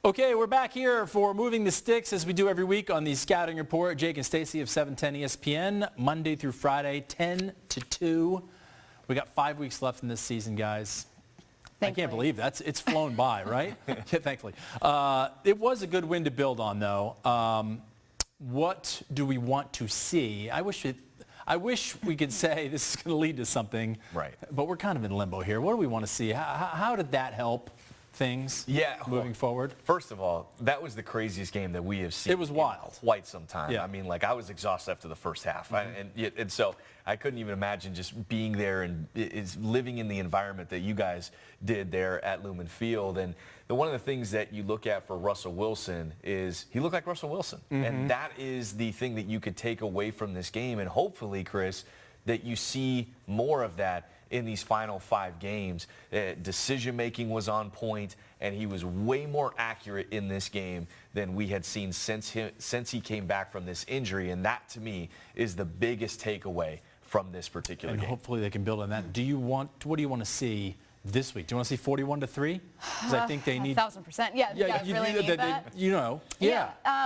Okay, we're back here for Moving the Sticks as we do every week on the Scouting Report. Jake and Stacy of 710 ESPN, Monday through Friday, 10 to 2. We got 5 weeks left in this season, guys. Thankfully. I can't believe it's flown by, right? Yeah, thankfully. It was a good win to build on, though. What do we want to see? I wish we could say this is going to lead to something, right? But we're kind of in limbo here. What do we want to see? How did that help things moving forward? First of all, that was the craziest game that we have seen. It was wild. In quite some time. Yeah. I mean, like, I was exhausted after the first half. And so I couldn't even imagine just being there and living in the environment that you guys did there at Lumen Field. And one of the things that you look at for Russell Wilson is he looked like Russell Wilson. And that is the thing that you could take away from this game. And hopefully, Chris, that you see more of that in these final 5 games. Decision-making was on point, and he was way more accurate in this game than we had seen since he came back from this injury. And that, to me, is the biggest takeaway from this particular game. And hopefully they can build on that. What do you want to see this week? Do you want to see 41-3? Because I think they need 1,000%. Yeah, you really need that.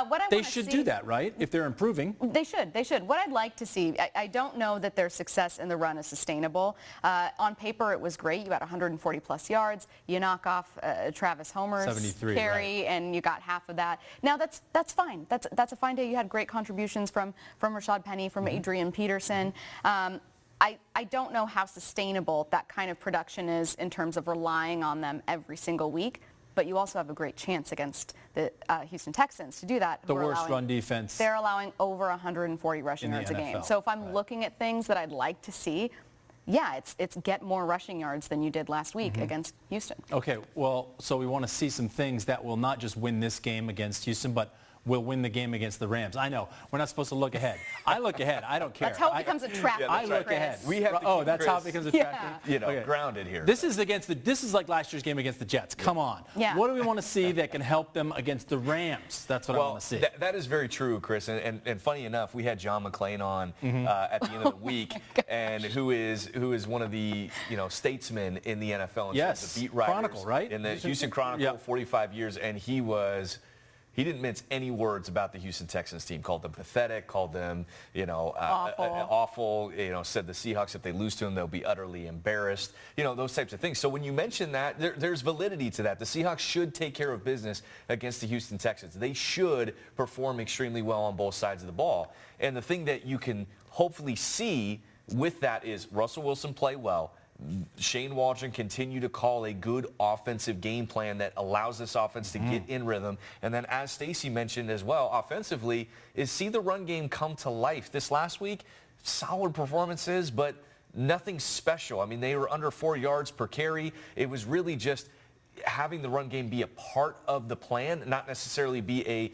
What they should do that, right? If they're improving, they should. What I'd like to see, I don't know that their success in the run is sustainable. On paper, it was great. You had 140 plus yards. You knock off Travis Homer's 73 carry, and you got half of that. Now that's fine. That's a fine day. You had great contributions from Rashad Penny, from Adrian Peterson. I don't know how sustainable that kind of production is in terms of relying on them every single week, but you also have a great chance against the Houston Texans to do that. The worst run defense. They're allowing over 140 rushing yards a game. So if I'm looking at things that I'd like to see, it's get more rushing yards than you did last week against Houston. Okay, well, so we want to see some things that will not just win this game against Houston, but will win the game against the Rams. I know we're not supposed to look ahead. I look ahead. I don't care. That's how it becomes a trap. I look ahead. We have to that's how it becomes a trap. Grounded here. This is like last year's game against the Jets. Come on. Yeah. What do we want to see that can help them against the Rams? That's what I want to see. That is very true, Chris. And funny enough, we had John McClain on at the end of the week, and who is one of the statesmen in the NFL, in terms of beat writers, Chronicle, right? In the Houston Chronicle, 45 years, and he didn't mince any words about the Houston Texans team. Called them pathetic, called them, awful. Said the Seahawks, if they lose to them, they'll be utterly embarrassed. Those types of things. So when you mention that, there's validity to that. The Seahawks should take care of business against the Houston Texans. They should perform extremely well on both sides of the ball. And the thing that you can hopefully see with that is Russell Wilson play well. Shane Waldron continue to call a good offensive game plan that allows this offense to get in rhythm. And then, as Stacy mentioned as well, offensively, is see the run game come to life. This last week, solid performances, but nothing special. I mean, they were under 4 yards per carry. It was really just having the run game be a part of the plan, not necessarily be a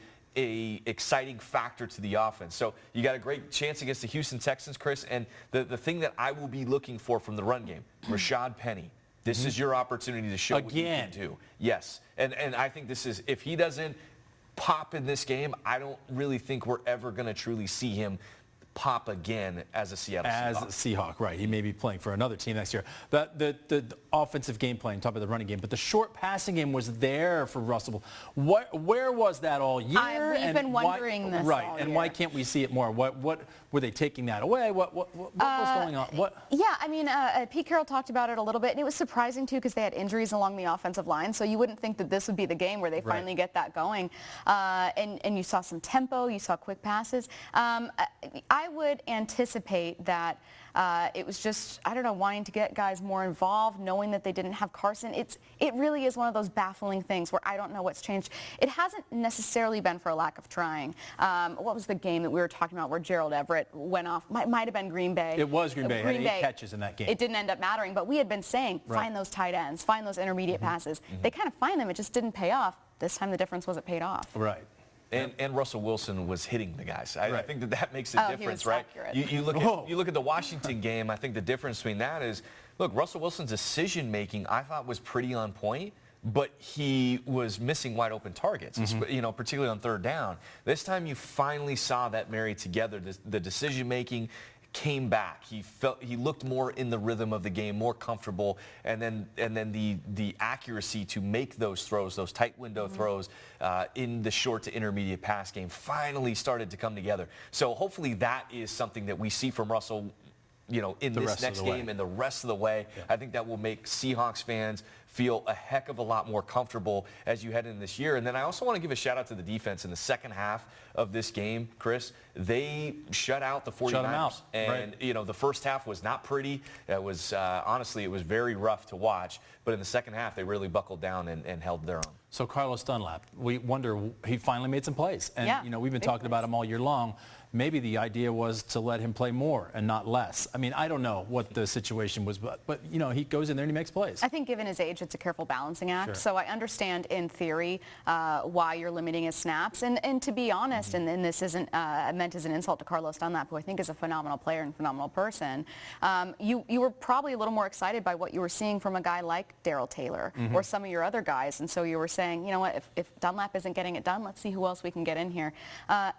exciting factor to the offense. So you got a great chance against the Houston Texans, Chris, and the thing that I will be looking for from the run game, Rashad Penny, this is your opportunity to show what you can do. Yes, and I think this is, if he doesn't pop in this game, I don't really think we're ever going to truly see him pop again as a Seattle Seahawk. As a Seahawk, right. He may be playing for another team next year. The offensive game plan, top of the running game, but the short passing game was there for Russell. Where was that all year? We've been wondering this all and year. why can't we see it more? What were they taking that away? What was going on? Pete Carroll talked about it a little bit, and it was surprising too because they had injuries along the offensive line, so you wouldn't think that this would be the game where they finally get that going. And you saw some tempo, you saw quick passes. I would anticipate that it was just, wanting to get guys more involved, knowing that they didn't have Carson. It really is one of those baffling things where I don't know what's changed. It hasn't necessarily been for a lack of trying. What was the game that we were talking about where Gerald Everett went off? Might have been Green Bay. It was Green Bay. Had 8 catches in that game. It didn't end up mattering, but we had been saying, find those tight ends, find those intermediate passes. They kind of find them. It just didn't pay off. This time the difference was it paid off. Right. And Russell Wilson was hitting the guys. I think that makes a difference, right? You look at the Washington game. I think the difference between that is, look, Russell Wilson's decision making I thought was pretty on point, but he was missing wide open targets, particularly on third down. This time you finally saw that married together, the decision making, came back. He looked more in the rhythm of the game, more comfortable, and then the accuracy to make those throws, those tight window throws in the short to intermediate pass game finally started to come together. So hopefully that is something that we see from Russell, in this next game and the rest of the way. Yeah. I think that will make Seahawks fans feel a heck of a lot more comfortable as you head into this year. And then I also want to give a shout out to the defense in the second half of this game, Chris. They shut out the 49ers. Shut them out. And, right. The first half was not pretty. It was, honestly, it was very rough to watch. But in the second half, they really buckled down and held their own. So Carlos Dunlap, we wonder, he finally made some plays. And, we've been talking about him all year long. Maybe the idea was to let him play more and not less. I mean, I don't know what the situation was, but he goes in there and he makes plays. I think given his age, it's a careful balancing act. Sure. So I understand in theory why you're limiting his snaps. And to be honest, and this isn't meant as an insult to Carlos Dunlap, who I think is a phenomenal player and phenomenal person, you were probably a little more excited by what you were seeing from a guy like Darrell Taylor or some of your other guys. And so you were saying, you know what, if Dunlap isn't getting it done, let's see who else we can get in here.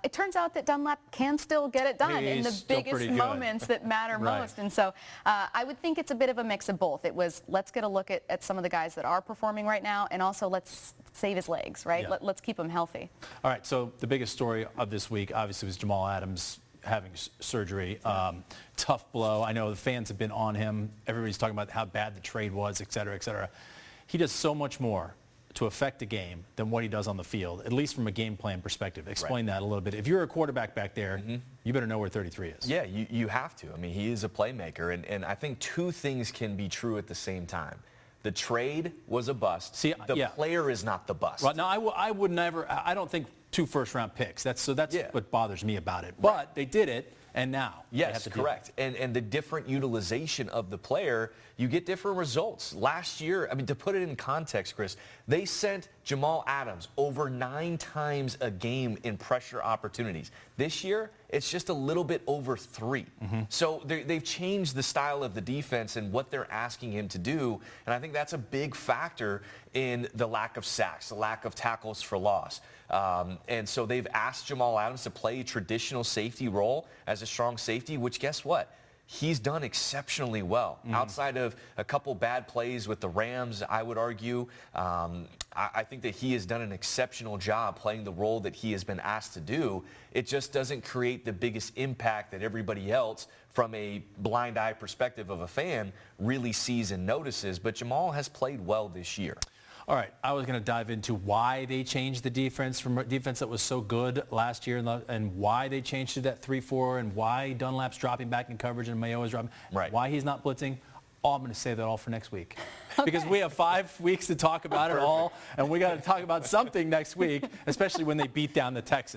It turns out that Dunlap can still get it done in the biggest moments that matter right. most. And so I would think it's a bit of a mix of both. It was, let's get a look at some of the guys that are performing right now, and also let's save his legs, right? Yeah. Let's keep him healthy. All right, so the biggest story of this week obviously was Jamal Adams having surgery. Tough blow. I know the fans have been on him. Everybody's talking about how bad the trade was, et cetera, et cetera. He does so much more to affect a game than what he does on the field, at least from a game plan perspective. Explain that a little bit. If you're a quarterback back there, you better know where 33 is. Yeah, you have to. I mean, he is a playmaker, and I think two things can be true at the same time. The trade was a bust. See, the player is not the bust. Well, no, I would never. I don't think 2 first-round picks. That's what bothers me about it. But they did it, and now yes, they have to correct. And the different utilization of the player, you get different results. Last year, I mean, to put it in context, Chris, they sent Jamal Adams over 9 times a game in pressure opportunities. This year, it's just a little bit over 3. So they've changed the style of the defense and what they're asking him to do, and I think that's a big factor in the lack of sacks, the lack of tackles for loss. And so they've asked Jamal Adams to play a traditional safety role as a strong safety, which guess what? He's done exceptionally well. Outside of a couple bad plays with the Rams, I would argue, I think that he has done an exceptional job playing the role that he has been asked to do. It just doesn't create the biggest impact that everybody else, from a blind eye perspective of a fan, really sees and notices. But Jamal has played well this year. All right, I was going to dive into why they changed the defense from a defense that was so good last year and why they changed to that 3-4 and why Dunlap's dropping back in coverage and Mayo is dropping, why he's not blitzing. I'm going to save that all for next week because we have 5 weeks to talk about it all, and we got to talk about something next week, especially when they beat down the Texans.